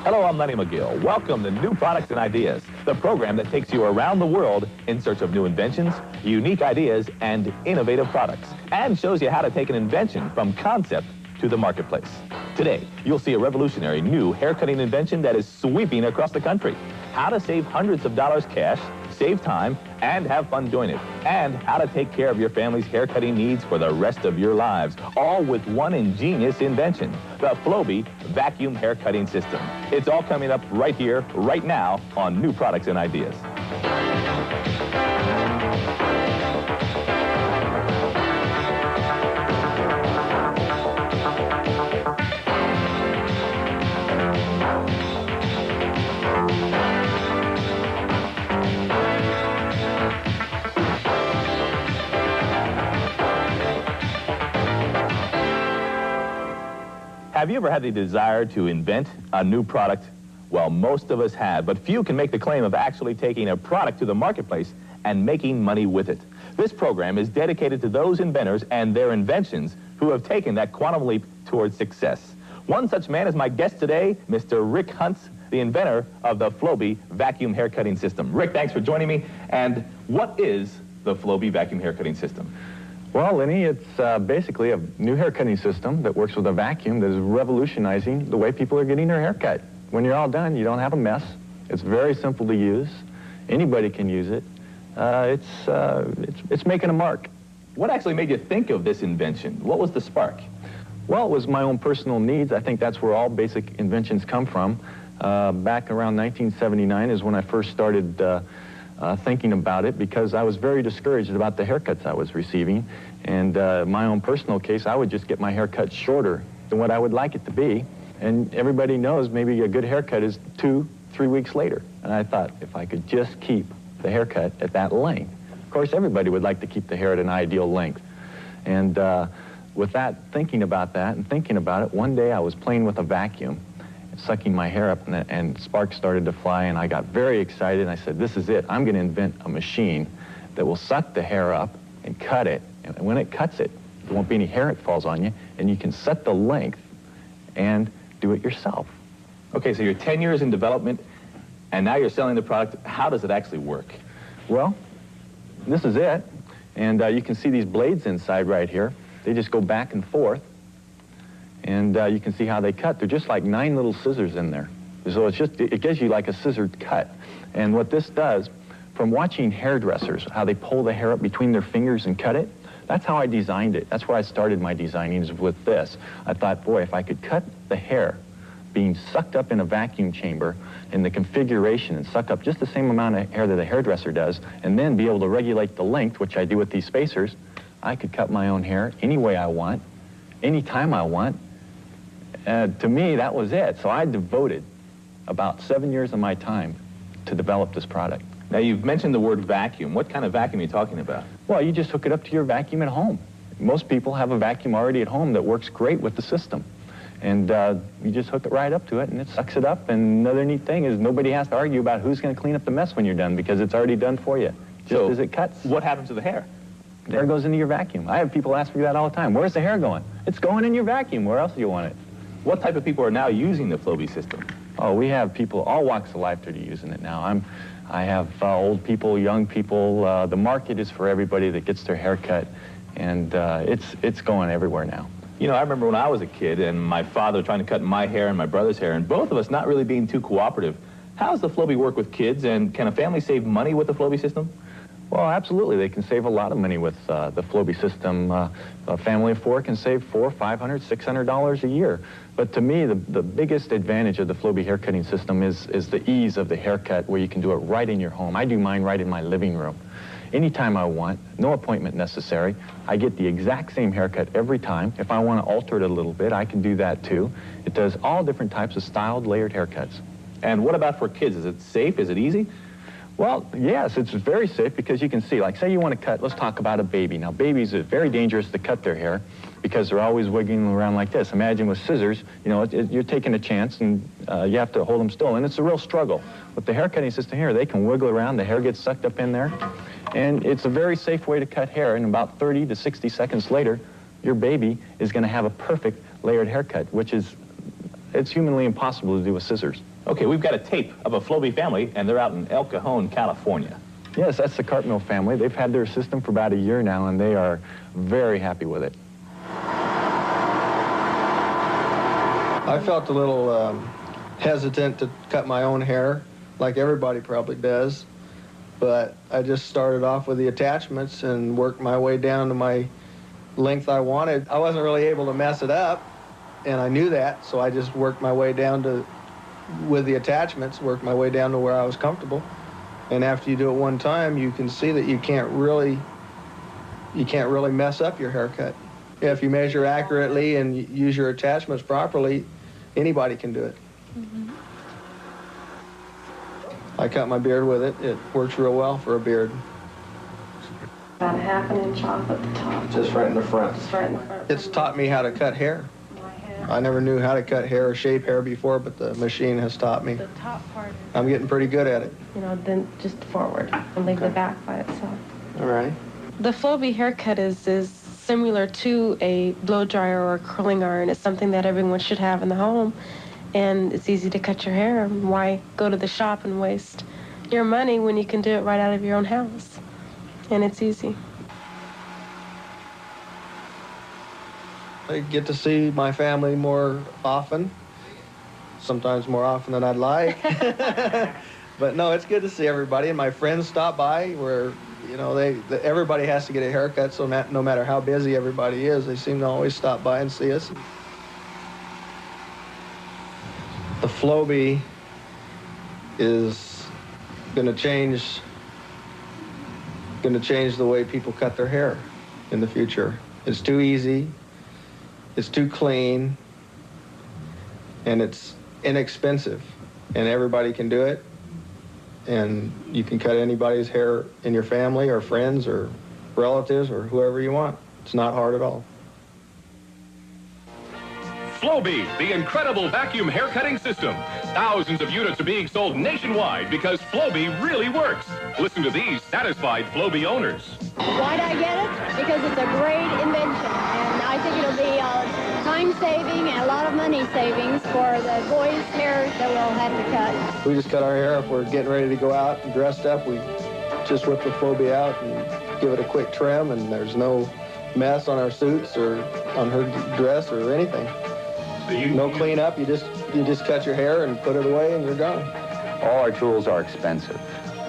Hello, I'm Lenny McGill. Welcome to New Products and Ideas, the program that takes you around the world in search of new inventions, unique ideas, and innovative products, and shows you how to take an invention from concept to the marketplace. Today, you'll see a revolutionary new haircutting invention that is sweeping across the country. How to save hundreds of dollars cash, save time, and have fun doing it. And how to take care of your family's haircutting needs for the rest of your lives, all with one ingenious invention, the Flowbee vacuum haircutting system. It's all coming up right here, right now, on New Products and Ideas. Have you ever had the desire to invent a new product? Well, most of us have, but few can make the claim of actually taking a product to the marketplace and making money with it. This program is dedicated to those inventors and their inventions who have taken that quantum leap towards success. One such man is my guest today, Mr. Rick Hunt, the inventor of the Flowbee vacuum haircutting system. Rick, thanks for joining me. And what is the Flowbee vacuum haircutting system? Well, Lenny, it's basically a new haircutting system that works with a vacuum that is revolutionizing the way people are getting their hair cut. When you're all done, you don't have a mess. It's very simple to use. Anybody can use it. It's making a mark. What actually made you think of this invention? What was the spark? Well, it was my own personal needs. I think that's where all basic inventions come from. Back around 1979 is when I first started thinking about it, because I was very discouraged about the haircuts I was receiving. And my own personal case, I would just get my hair cut shorter than what I would like it to be. And everybody knows maybe a good haircut is 2-3 weeks later. And I thought, if I could just keep the haircut at that length. Of course, everybody would like to keep the hair at an ideal length. And with that, thinking about that and thinking about it, one day I was playing with a vacuum, sucking my hair up, and sparks started to fly, and I got very excited, and I said, this is it. I'm going to invent a machine that will suck the hair up and cut it. And when it cuts it, there won't be any hair that falls on you, and you can set the length and do it yourself. Okay, so you're 10 years in development, and now you're selling the product. How does it actually work? Well, this is it. And you can see these blades inside right here. They just go back and forth. And you can see how they cut. They're just like 9 little scissors in there. So it gives you like a scissored cut. And what this does, from watching hairdressers, how they pull the hair up between their fingers and cut it, that's how I designed it. That's where I started my designing, is with this. I thought, boy, if I could cut the hair being sucked up in a vacuum chamber in the configuration and suck up just the same amount of hair that a hairdresser does, and then be able to regulate the length, which I do with these spacers, I could cut my own hair any way I want, any time I want. To me, that was it. So I devoted about 7 years of my time to develop this product. Now, you've mentioned the word vacuum. What kind of vacuum are you talking about? Well, you just hook it up to your vacuum at home. Most people have a vacuum already at home that works great with the system. And you just hook it right up to it, and it sucks it up. And another neat thing is nobody has to argue about who's going to clean up the mess when you're done, because it's already done for you, just as it cuts. What happens to the hair? The hair goes into your vacuum. I have people ask me that all the time. Where's the hair going? It's going in your vacuum. Where else do you want it? What type of people are now using the Flowbee system? Oh, we have people, all walks of life, that are using it now. I have old people, young people. The market is for everybody that gets their hair cut, and it's going everywhere now. You know, I remember when I was a kid and my father trying to cut my hair and my brother's hair, and both of us not really being too cooperative. How does the Flowbee work with kids, and can a family save money with the Flowbee system? Well, absolutely. They can save a lot of money with the Flowbee system. A family of 4 can save $400, $500, $600 a year. But to me, the biggest advantage of the Flowbee haircutting system is the ease of the haircut, where you can do it right in your home. I do mine right in my living room. Anytime I want, no appointment necessary. I get the exact same haircut every time. If I want to alter it a little bit, I can do that too. It does all different types of styled, layered haircuts. And what about for kids? Is it safe? Is it easy? Well, yes, it's very safe, because you can see, like, say you want to cut, let's talk about a baby. Now, babies, are very dangerous to cut their hair because they're always wiggling around like this. Imagine with scissors, you know, you're taking a chance, and you have to hold them still, and it's a real struggle. With the hair cutting system here, they can wiggle around, the hair gets sucked up in there, and it's a very safe way to cut hair, and about 30 to 60 seconds later, your baby is going to have a perfect layered haircut, which is it's humanly impossible to do with scissors. Okay, we've got a tape of a Flowbee family, and they're out in El Cajon, California. Yes, that's the Carpenter family. They've had their system for about a year now, and they are very happy with it. I felt a little hesitant to cut my own hair, like everybody probably does. But I just started off with the attachments and worked my way down to my length I wanted. I wasn't really able to mess it up, and I knew that, so I just worked my way down to, with the attachments, worked my way down to where I was comfortable. And after you do it one time, you can see that you can't really mess up your haircut. If you measure accurately and use your attachments properly, anybody can do it. Mm-hmm. I cut my beard with it. It works real well for a beard. About a half an inch off at the top. Just right in the front. Just right in the front. It's taught me how to cut hair. My hair. I never knew how to cut hair or shape hair before, but the machine has taught me. The top part. I'm getting pretty good at it. You know, then just forward and leave the back by itself. All right. The Flowbee haircut is similar to a blow dryer or a curling iron. It's something that everyone should have in the home. And it's easy to cut your hair. Why go to the shop and waste your money when you can do it right out of your own house? And it's easy. I get to see my family more often, sometimes more often than I'd like. But no, it's good to see everybody, and my friends stop by where, you know, everybody has to get a haircut, so no matter how busy everybody is, they seem to always stop by and see us. The Flowbee is going to change the way people cut their hair in the future. It's too easy, it's too clean, and it's inexpensive, and everybody can do it. And you can cut anybody's hair in your family or friends or relatives or whoever you want. It's not hard at all. Flowbee, the incredible vacuum hair cutting system. Thousands of units are being sold nationwide because Flowbee really works. Listen to these satisfied Flowbee owners. Why'd I get it? Because it's a great invention, and I think it'll be time saving and a lot of money savings for the boys' hair that we'll have to cut. We just cut our hair if we're getting ready to go out and dressed up. We just whip the Flowbee out and give it a quick trim, and there's no mess on our suits or on her dress or anything. No cleanup, you just cut your hair and put it away and you're done. All our tools are expensive,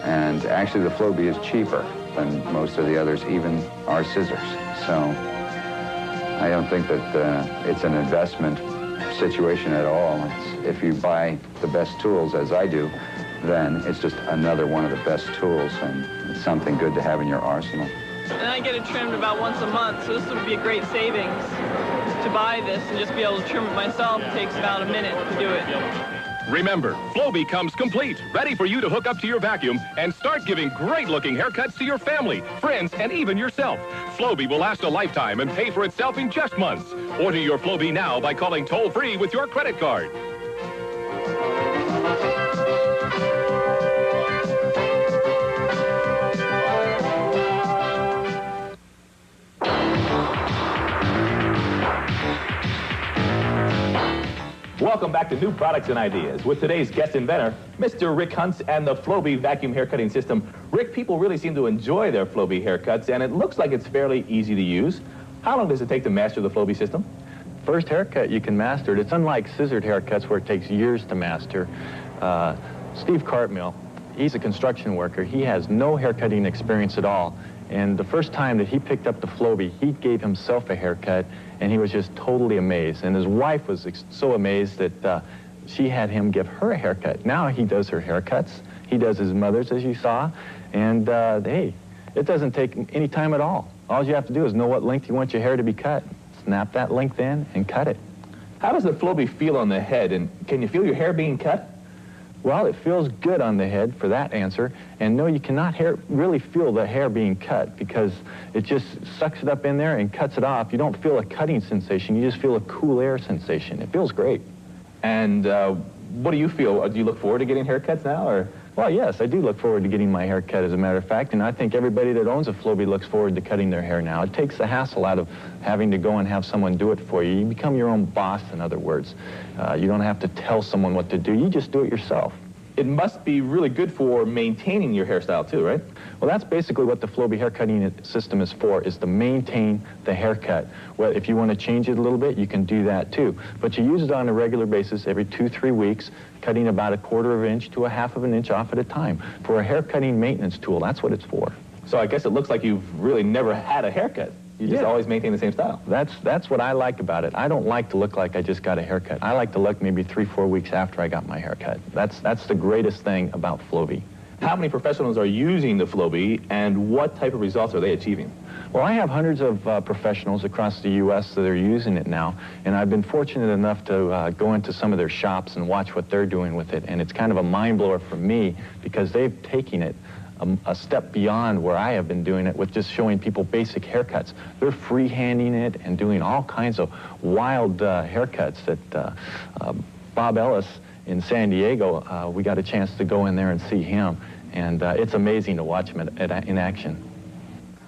and actually the Flowbee is cheaper than most of the others, even our scissors. So I don't think that it's an investment situation at all. If you buy the best tools, as I do, then it's just another one of the best tools, and it's something good to have in your arsenal. And I get it trimmed about once a month, so this would be a great savings to buy this and just be able to trim it myself. It takes about a minute to do it. Remember, Flowbee comes complete, ready for you to hook up to your vacuum and start giving great-looking haircuts to your family, friends, and even yourself. Flowbee will last a lifetime and pay for itself in just months. Order your Flowbee now by calling toll-free with your credit card. Welcome back to New Products and Ideas with today's guest inventor, Mr. Rick Huntz and the Flowbee vacuum hair cutting system. Rick, people really seem to enjoy their Flowbee haircuts, and it looks like it's fairly easy to use. How long does it take to master the Flowbee system? First haircut, you can master it. It's unlike scissored haircuts where it takes years to master. Steve Cartmill, he's a construction worker. He has no haircutting experience at all. And the first time that he picked up the Flowbee, he gave himself a haircut, and he was just totally amazed. And his wife was so amazed that she had him give her a haircut. Now he does her haircuts. He does his mother's, as you saw. And hey, it doesn't take any time at all. All you have to do is know what length you want your hair to be cut. Snap that length in and cut it. How does the Flowbee feel on the head, and can you feel your hair being cut? Well, it feels good on the head for that answer. And no, you cannot really feel the hair being cut because it just sucks it up in there and cuts it off. You don't feel a cutting sensation. You just feel a cool air sensation. It feels great. And what do you feel? Do you look forward to getting haircuts now, or? Well, yes, I do look forward to getting my hair cut, as a matter of fact, and I think everybody that owns a Flowbee looks forward to cutting their hair now. It takes the hassle out of having to go and have someone do it for you. You become your own boss, in other words. You don't have to tell someone what to do. You just do it yourself. It must be really good for maintaining your hairstyle too, right? Well, that's basically what the Flowbee hair cutting system is for, is to maintain the haircut. Well, if you want to change it a little bit, you can do that too. But you use it on a regular basis every 2-3 weeks, cutting about 1/4 inch to 1/2 inch off at a time. For a hair cutting maintenance tool, that's what it's for. So I guess it looks like you've really never had a haircut. You just always maintain the same style. That's what I like about it. I don't like to look like I just got a haircut. I like to look maybe 3-4 weeks after I got my haircut. That's the greatest thing about Flowbee. How many professionals are using the Flowbee, and what type of results are they achieving? Well, I have hundreds of professionals across the U.S. that are using it now, and I've been fortunate enough to go into some of their shops and watch what they're doing with it, and it's kind of a mind blower for me because they've taken it a step beyond where I have been doing it with just showing people basic haircuts. They're freehanding it and doing all kinds of wild haircuts that Bob Ellis in San Diego, we got a chance to go in there and see him, and it's amazing to watch him in action.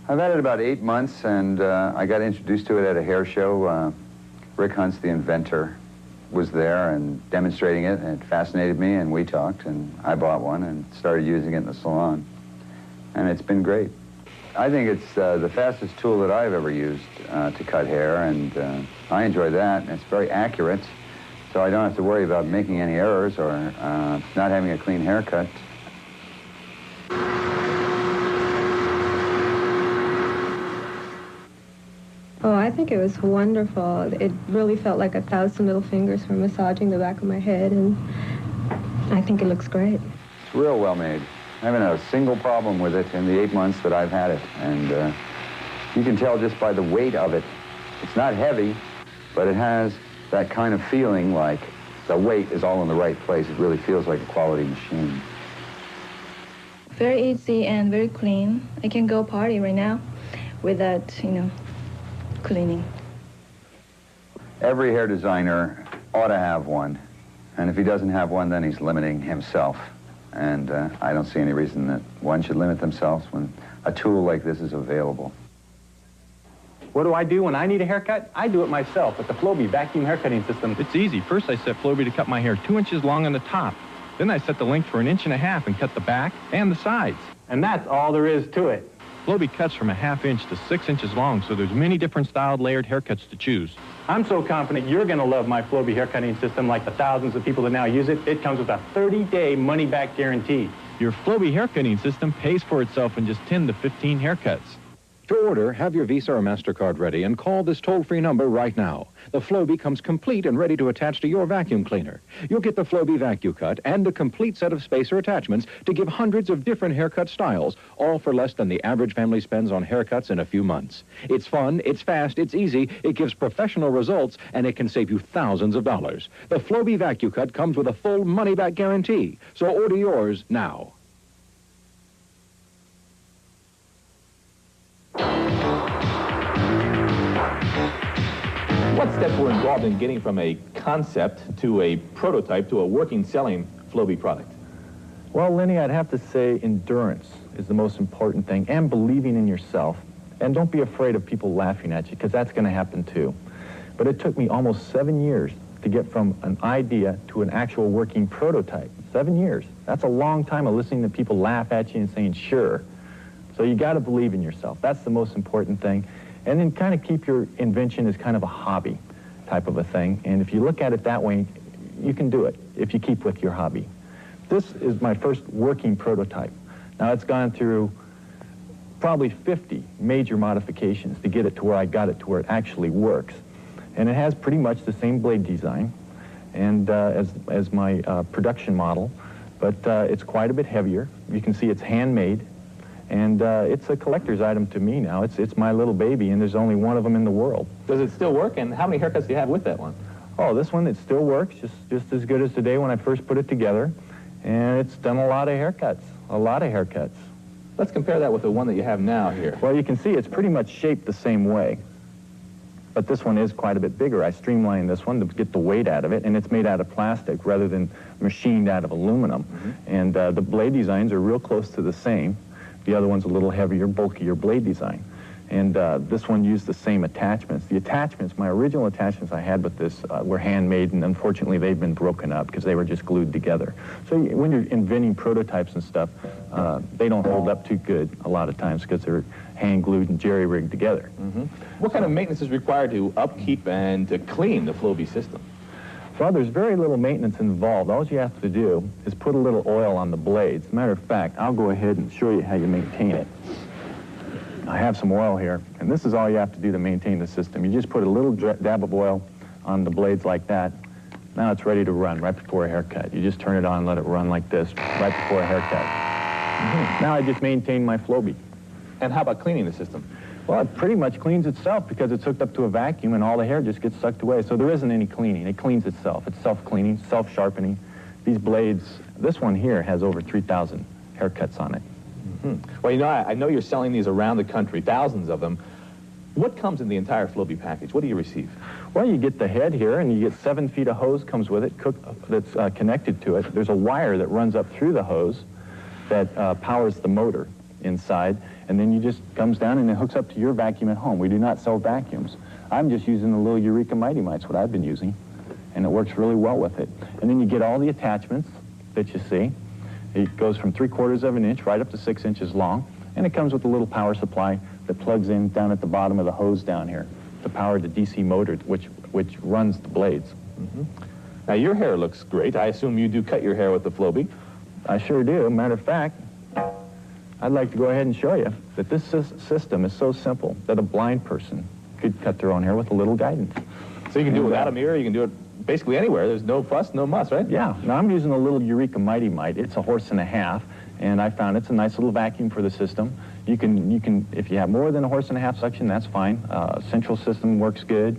I've had it about 8 months, and I got introduced to it at a hair show. Rick Hunt's, the inventor, was there and demonstrating it, and it fascinated me, and we talked, and I bought one and started using it in the salon. And it's been great. I think it's the fastest tool that I've ever used to cut hair, and I enjoy that, and it's very accurate, so I don't have to worry about making any errors or not having a clean haircut. Oh, I think it was wonderful. It really felt like 1,000 little fingers were massaging the back of my head, and I think it looks great. It's real well made. I haven't had a single problem with it in the 8 months that I've had it, and you can tell just by the weight of it. It's not heavy, but it has that kind of feeling like the weight is all in the right place. It really feels like a quality machine. Very easy and very clean. I can go party right now without, cleaning. Every hair designer ought to have one, and if he doesn't have one, then he's limiting himself. And I don't see any reason that one should limit themselves when a tool like this is available. What do I do when I need a haircut? I do it myself with the Flowbee vacuum hair cutting system. It's easy. First, I set Flowbee to cut my hair 2 inches long on the top. Then I set the length for 1.5 inches and cut the back and the sides. And that's all there is to it. Flowbee cuts from 1/2 inch to 6 inches long, so there's many different styled layered haircuts to choose. I'm so confident you're going to love my Flowbee hair cutting system like the thousands of people that now use it. It comes with a 30-day money-back guarantee. Your Flowbee hair cutting system pays for itself in just 10 to 15 haircuts. To order, have your Visa or MasterCard ready and call this toll-free number right now. The Flowbee comes complete and ready to attach to your vacuum cleaner. You'll get the Flowbee VacuCut and a complete set of spacer attachments to give hundreds of different haircut styles, all for less than the average family spends on haircuts in a few months. It's fun, it's fast, it's easy, it gives professional results, and it can save you thousands of dollars. The Flowbee VacuCut comes with a full money-back guarantee, so order yours now. What steps were involved in getting from a concept to a prototype to a working, selling Flowbee product? Well, Lenny, I'd have to say endurance is the most important thing, and believing in yourself. And don't be afraid of people laughing at you, because that's going to happen too. But it took me almost 7 years to get from an idea to an actual working prototype. 7 years. That's a long time of listening to people laugh at you and saying, sure. So you got to believe in yourself. That's the most important thing. And then kind of keep your invention as kind of a hobby type of a thing. And if you look at it that way, you can do it if you keep with your hobby. This is my first working prototype. Now, it's gone through probably 50 major modifications to get it to where I got it to where it actually works. And it has pretty much the same blade design and as my production model, but it's quite a bit heavier. You can see it's handmade. And it's a collector's item to me now. It's my little baby, and there's only one of them in the world. Does it still work, and how many haircuts do you have with that one? Oh, this one, it still works, just as good as the day when I first put it together. And it's done a lot of haircuts, a lot of haircuts. Let's compare that with the one that you have now here. Well, you can see it's pretty much shaped the same way. but this one is quite a bit bigger. I streamlined this one to get the weight out of it, and it's made out of plastic rather than machined out of aluminum. And the blade designs are real close to the same. The other one's a little heavier, bulkier blade design. And this one used the same attachments. The attachments, my original attachments I had with this were handmade, and unfortunately they've been broken up because they were just glued together. So when you're inventing prototypes and stuff, they don't hold up too good a lot of times because they're hand glued and jerry-rigged together. What kind of maintenance is required to upkeep and to clean the Flowbee system? Well, there's very little maintenance involved. All you have to do is put a little oil on the blades. As a matter of fact, I'll go ahead and show you how you maintain it. I have some oil here, and this is all you have to do to maintain the system. You just put a little dab of oil on the blades like that. Now it's ready to run right before a haircut. You just turn it on and let it run like this right before a haircut. Now I just maintain my Flowbee. And how about cleaning the system? Well, it pretty much cleans itself because it's hooked up to a vacuum and all the hair just gets sucked away. So there isn't any cleaning. It cleans itself. It's self-cleaning, self-sharpening. These blades, this one here has over 3,000 haircuts on it. Well, you know, I know you're selling these around the country, thousands of them. What comes in the entire Flowbee package? What do you receive? Well, you get the head here, and you get 7 feet of hose comes with it, that's connected to it. There's a wire that runs up through the hose that powers the motor inside, and then you just comes down and it hooks up to your vacuum at home. We do not sell vacuums. I'm just using the little Eureka Mighty Mites, what I've been using, and it works really well with it. And then you get all the attachments that you see. It goes from 3/4 of an inch right up to 6 inches long, and it comes with a little power supply that plugs in down at the bottom of the hose down here to power the DC motor, which runs the blades. Now, your hair looks great. I assume you do cut your hair with the Flowbee. I sure do. Matter of fact, I'd like to go ahead and show you that this system is so simple that a blind person could cut their own hair with a little guidance. So you can do it without a mirror, you can do it basically anywhere. There's no fuss, no muss, right? Yeah. Now, I'm using a little Eureka Mighty Mite. It's a 1.5 horse, and I found it's a nice little vacuum for the system. You can, if you have more than a 1.5 horse suction, that's fine. Central system works good.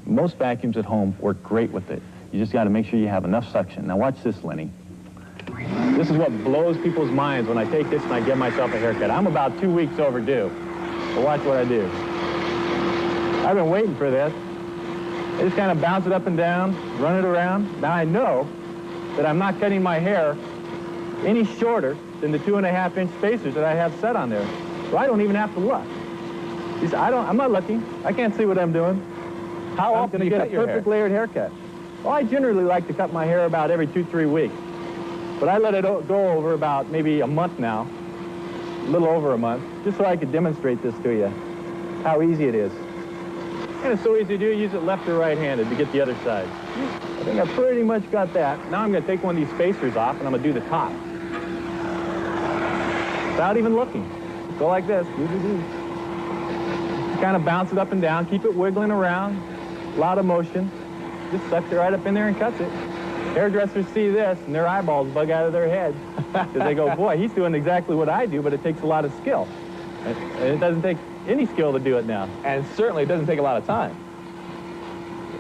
Most vacuums at home work great with it. You just got to make sure you have enough suction. Now, watch this, Lenny. This is what blows people's minds when I take this and I get myself a haircut. I'm about 2 weeks overdue. But watch what I do. I've been waiting for this. I just kind of bounce it up and down, run it around. Now I know that I'm not cutting my hair any shorter than the 2.5-inch spacers that I have set on there. So I don't even have to look. I'm not looking. I can't see what I'm doing. How often do you cut your hair? Perfect layered haircut. Well, I generally like to cut my hair about every 2-3 weeks. But I let it go over about maybe a month now, a little over a month, just so I could demonstrate this to you, how easy it is. And it's so easy to do, use it left or right-handed to get the other side. I think I pretty much got that. Now I'm going to take one of these spacers off, and I'm going to do the top. Without even looking. Go like this. Kind of bounce it up and down, keep it wiggling around, a lot of motion. Just sucks it right up in there and cuts it. Hairdressers see this, and their eyeballs bug out of their head. Because they go, boy, he's doing exactly what I do, but it takes a lot of skill. And it doesn't take any skill to do it now. And certainly it doesn't take a lot of time.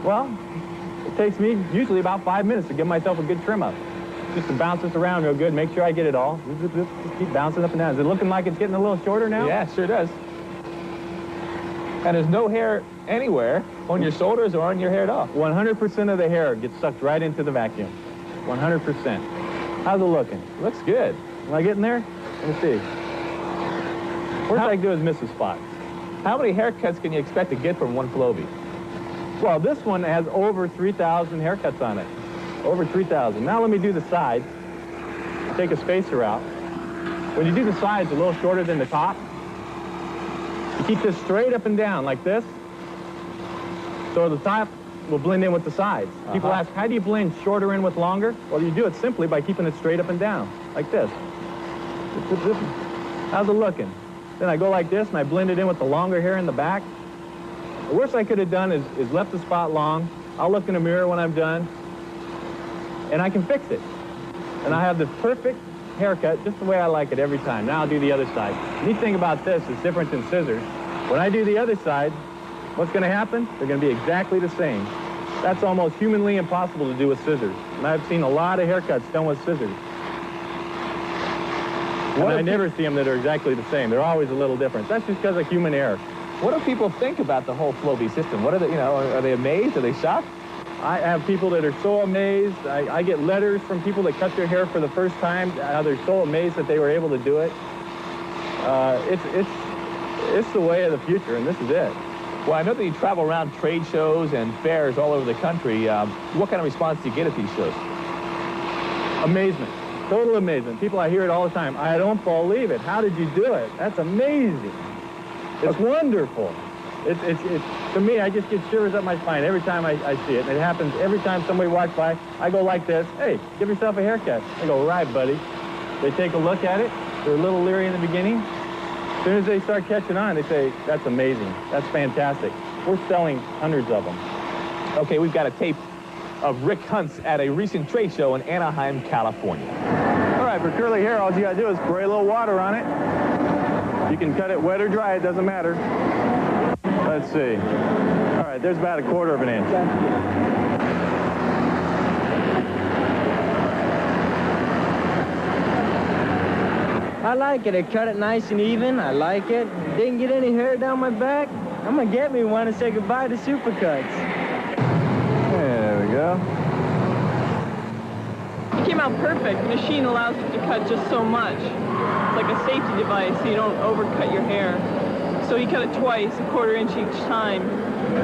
Well, it takes me usually about 5 minutes to give myself a good trim up. Just to bounce this around real good, make sure I get it all. Just keep bouncing up and down. Is it looking like it's getting a little shorter now? Yeah, it sure does. And there's no hair anywhere on your shoulders or on your hair at all. 100% of the hair gets sucked right into the vacuum. 100%. How's it looking? Looks good. Am I getting there? Let me see. Worst I can do is miss a spot. How many haircuts can you expect to get from one Flowbee? Well, this one has over 3,000 haircuts on it. Over 3,000. Now let me do the sides. Take a spacer out. When you do the sides a little shorter than the top, you keep this straight up and down like this, so the top will blend in with the sides. People ask, how do you blend shorter in with longer? Well, you do it simply by keeping it straight up and down, like this. How's it looking? Then I go like this, and I blend it in with the longer hair in the back. The worst I could have done is left the spot long. I'll look in the mirror when I'm done, and I can fix it. And I have the perfect haircut just the way I like it every time. Now I'll do the other side. The neat thing about this is different than scissors. When I do the other side, what's going to happen? They're going to be exactly the same. That's almost humanly impossible to do with scissors. And I've seen a lot of haircuts done with scissors. And I never see them that are exactly the same. They're always a little different. That's just because of human error. What do people think about the whole Flowbee system? What are they, you know, are they amazed? Are they shocked? I have people that are so amazed. I get letters from people that cut their hair for the first time, how they're so amazed that they were able to do it. It's the way of the future, and this is it. Well, I know that you travel around trade shows and fairs all over the country. What kind of response do you get at these shows? Amazement. Total amazement. People, I hear it all the time. I don't believe it. How did you do it? That's amazing. It's wonderful. It's to me, I just get shivers up my spine every time I see it. And it happens every time somebody walks by. I go like this. Hey, give yourself a haircut. I go, right, buddy. They take a look at it. They're a little leery in the beginning. As soon as they start catching on, they say, that's amazing. That's fantastic. We're selling hundreds of them. Okay, we've got a tape of Rick Huntz at a recent trade show in Anaheim, California. All right, for curly hair, all you got to do is spray a little water on it. You can cut it wet or dry. It doesn't matter. Let's see. All right, there's about 1/4 of an inch. I like it. It cut it nice and even. I like it. Didn't get any hair down my back. I'm going to get me one and say goodbye to Supercuts. There we go. It came out perfect. The machine allows you to cut just so much. It's like a safety device so you don't overcut your hair. So he cut it twice, 1/4 inch each time,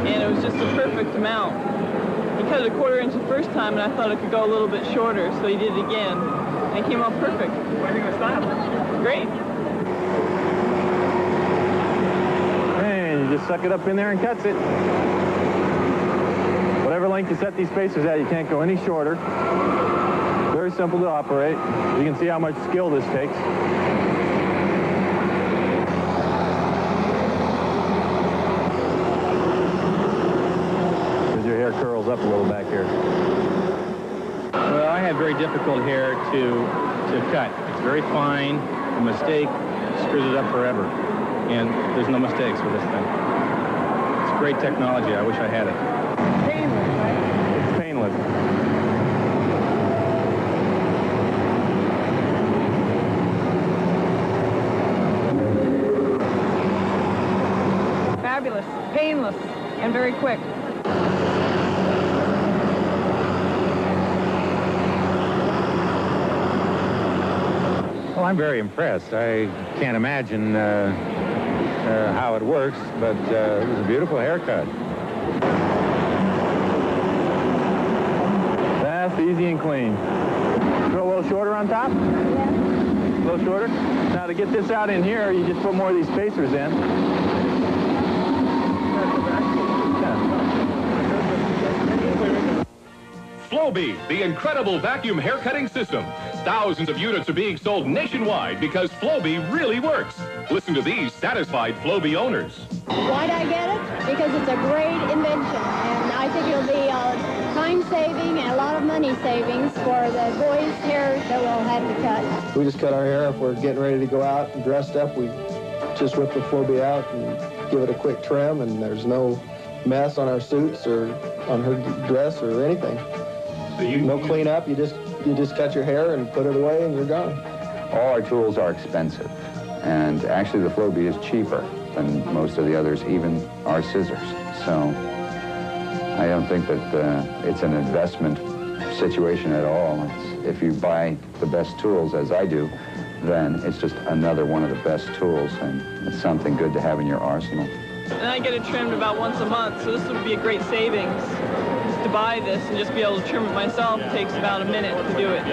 and it was just the perfect amount. He cut it 1/4 inch the first time, and I thought it could go a little bit shorter, so he did it again, and it came out perfect. What do you think of the style? Great. And you just suck it up in there and cuts it. Whatever length you set these spacers at, you can't go any shorter. Very simple to operate. You can see how much skill this takes. Curls up a little back here. Well, I have very difficult hair to cut. It's very fine. A mistake screws it up forever. And there's no mistakes with this thing. It's great technology. I wish I had it. Painless, right? It's painless. Fabulous, painless, and very quick. Well, I'm very impressed. I can't imagine how it works, but it was a beautiful haircut. Fast, easy, and clean. Go a little shorter on top? Yeah. A little shorter? Now, to get this out in here, you just put more of these spacers in. Flowbee, the incredible vacuum hair cutting system. Thousands of units are being sold nationwide because Flowbee really works. Listen to these satisfied Flowbee owners. Why'd I get it? Because it's a great invention, and I think it'll be time saving and a lot of money savings for the boys' hair that we'll have to cut. We just cut our hair if we're getting ready to go out and dressed up. We just whip the Flowbee out and give it a quick trim, and there's no mess on our suits or on her dress or anything. No cleanup. You just cut your hair and put it away, and you're gone. All our tools are expensive, and actually the Flowbee is cheaper than most of the others, even our scissors. So I don't think that it's an investment situation at all. If you buy the best tools, as I do, then it's just another one of the best tools, and it's something good to have in your arsenal. And I get it trimmed about once a month, so this would be a great savings. To buy this and just be able to trim it myself takes about a minute to do it.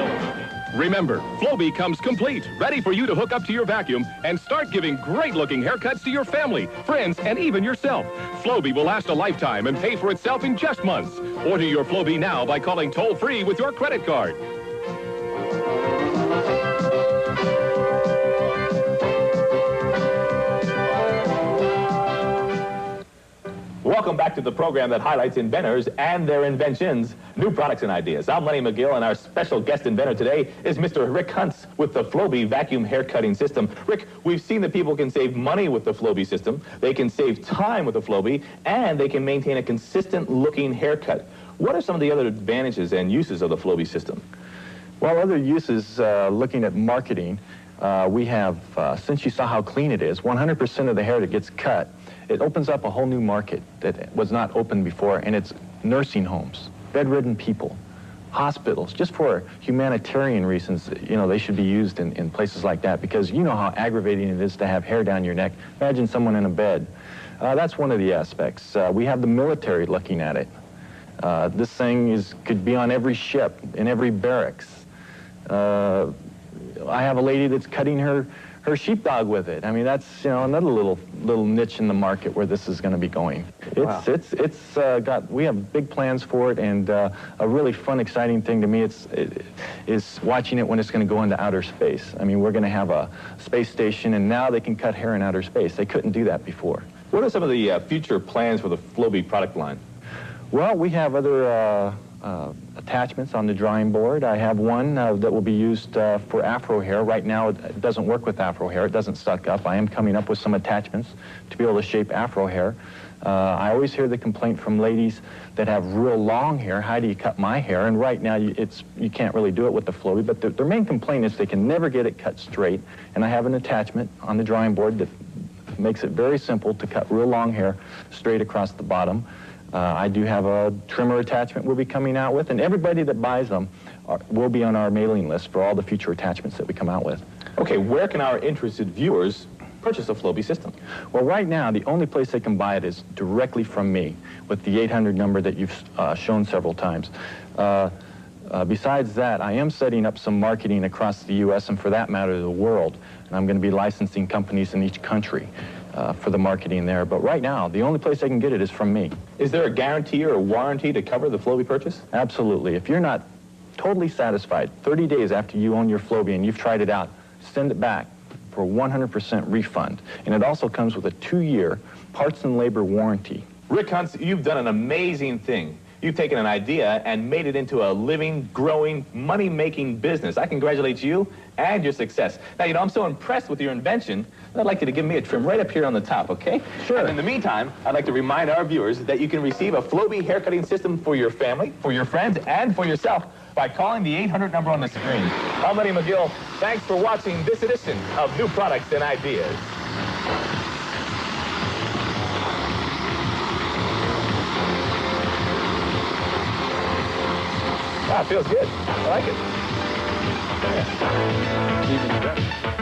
Remember, Flowbee comes complete, ready for you to hook up to your vacuum and start giving great-looking haircuts to your family, friends, and even yourself. Flowbee will last a lifetime and pay for itself in just months. Order your Flowbee now by calling toll-free with your credit card. Welcome back to the program that highlights inventors and their inventions, new products and ideas. I'm Lenny McGill, and our special guest inventor today is Mr. Rick Huntz with the Flowbee vacuum hair cutting system. Rick, we've seen that people can save money with the Flowbee system, they can save time with the Flowbee, and they can maintain a consistent looking haircut. What are some of the other advantages and uses of the Flowbee system? Well, other uses, looking at marketing, we have, since you saw how clean it is, 100% of the hair that gets cut it opens up a whole new market that was not open before, and it's nursing homes, bedridden people, hospitals, just for humanitarian reasons. You know, they should be used in places like that, because you know how aggravating it is to have hair down your neck. Imagine someone in a bed. That's one of the aspects. We have the military looking at it. This thing could be on every ship, in every barracks. I have a lady that's cutting her sheepdog with it. I mean, that's, you know, another little niche in the market where this is going to be going. We have big plans for it, and a really fun, exciting thing to me is watching it when it's going to go into outer space. I mean, we're going to have a space station, and now they can cut hair in outer space. They couldn't do that before. What are some of the future plans for the Flowbee product line? Well, we have other attachments on the drawing board. I have one that will be used for afro hair. Right now, it doesn't work with afro hair. It doesn't suck up. I am coming up with some attachments to be able to shape afro hair. I always hear the complaint from ladies that have real long hair. How do you cut my hair? And right now, you can't really do it with the Flowbee, but their main complaint is they can never get it cut straight. And I have an attachment on the drawing board that makes it very simple to cut real long hair straight across the bottom. I do have a trimmer attachment we'll be coming out with, and everybody that buys them will be on our mailing list for all the future attachments that we come out with. Okay, where can our interested viewers purchase a Flowbee system? Well, right now, the only place they can buy it is directly from me, with the 800 number that you've shown several times. Besides that, I am setting up some marketing across the U.S. and, for that matter, the world. And I'm going to be licensing companies in each country for the marketing there. But right now, the only place I can get it is from me. Is there a guarantee or a warranty to cover the Flowbee purchase? Absolutely. If you're not totally satisfied, 30 days after you own your Flowbee and you've tried it out, send it back for 100% refund. And it also comes with a 2-year parts and labor warranty. Rick Huntz, you've done an amazing thing. You've taken an idea and made it into a living, growing, money-making business. I congratulate you and your success. Now, you know, I'm so impressed with your invention that I'd like you to give me a trim right up here on the top, okay? Sure. And in the meantime, I'd like to remind our viewers that you can receive a Flowbee haircutting system for your family, for your friends, and for yourself by calling the 800 number on the screen. I'm Lenny McGill. Thanks for watching this edition of New Products and Ideas. Ah, it feels good. I like it. Yeah. Even better.